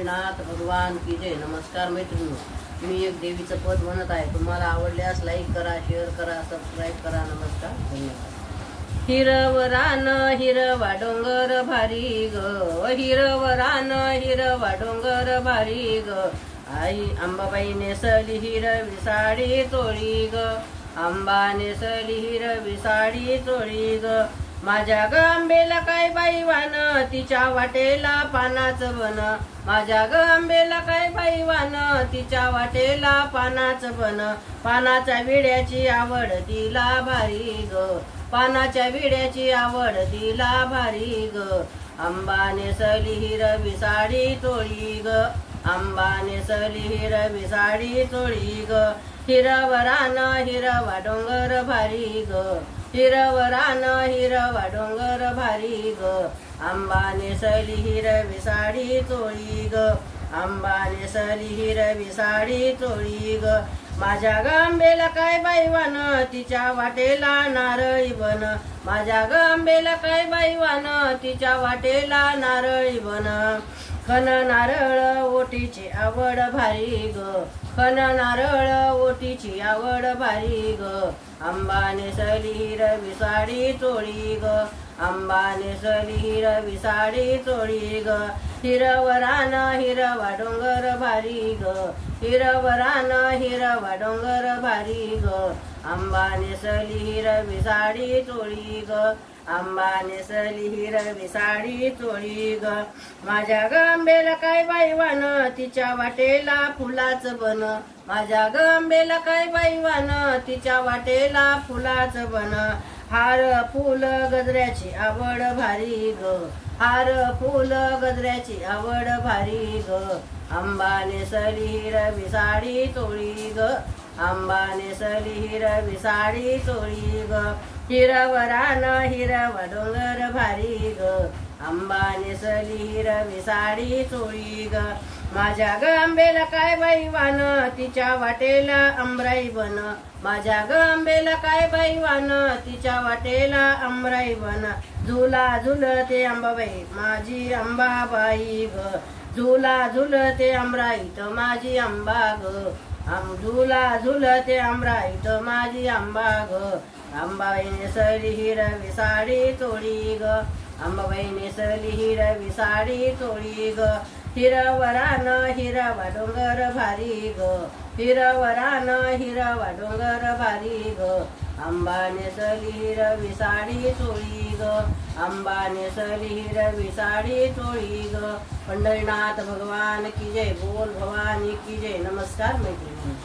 पंढरीनाथ भगवान की जय। नमस्कार मैत्रिणी, मी एक देवीचं पद म्हणत आहे। तुम्हाला आवडल्यास लाईक करा, शेअर करा, सबस्क्राईब करा। नमस्कार, धन्यवाद। हिरवरान हिरवा डोंगर भारी ग, हिरवरान हिरवा डोंगर भारी ग, आई अंबाबाई नेसली हिरवी साडी चोळी ग, अंबा नेसली हिरवी साडी चोळी ग, माझ्या ग आंबेला काय बाई वान, तिच्या वाटेला पानाचं बन, माझ्या ग आंबेला काय बाई वान, तिच्या वाटेला पानाचं बन, पानाच्या विड्याची आवड तिला भारी ग, पानाच्या विड्याची आवड तिला भारी ग, अंबा नेसली हिरवी साडी चोळी ग, अंबा नेसली हिरवी साडी चोळी ग, हिरवरान हिरवा डोंगर भारी ग, हिरवरान हिरवा डोंगर भारी ग, अंबा नेसली हिरवी साडी चोळी ग, अंबा नेसली हिरवी साडी चोळी ग, माझ्या ग आंबेला काय बाई वान, तिच्या वाटेला नारळी बन, माझ्या ग आंबेला काय बाई वान, तिच्या वाटेला नारळी बन, खन नारळ ओटीची आवड भारी ग, खन नारळ ओटीची आवड भारी ग, अंबा नेसली हिरवी साडी चोळी ग, अंबा नेसली हिरवी साडी चोळी ग, हिरवरान हिरवा डोंगर भारी ग, हिरवरान हिरवा डोंगर भारी ग, अंबा नेसली हिरवी साडी चोळी ग, अंबा नेसली हिरवी साडी चोळी ग, माझ्या ग आंबेला काय बाई वान, तिच्या वाटेला फुलाचं बन, माझ्या ग आंबेला काय बाई वान, तिच्या वाटेला फुलाचं बन, हार फुल गजऱ्याची आवड भारी ग, हार फुल गजऱ्याची आवड भारी ग, अंबा नेसली हिरवी साडी चोळी ग, अंबा नेसली हिरवी साडी चोळी ग, हिरवरान हिरवा डोंगर भारी ग, अंबा नेसली हिरवी साडी चोळी ग, माझ्या ग आंबेला काय बाई वान, तिच्या वाटेला आंबराई बन, माझ्या ग आंबेला काय बाई वान, तिच्या वाटेला आंबराई बन, झुला झुलते अंबाबाई माझी अंबाबाई ग, झुला झुलते आंबराईत माझी अंबा ग, झुला झुलते आंबराईत माझी अंबा ग, अंबाबाई नेसली हिरवी साडी चोळी ग, अंबाबाई नेसली हिरवी साडी चोळी ग, हिरवरान हिरवा डोंगर भारी ग, हिरवरान हिरवा डोंगर भारी ग, अंबा नेसली हिरवी साडी चोळी ग, अंबा नेसली हिरवी साडी चोळी ग। पंढरीनाथ भगवान की जय, बोल भवानी की जय। नमस्कार मैत्रिणी।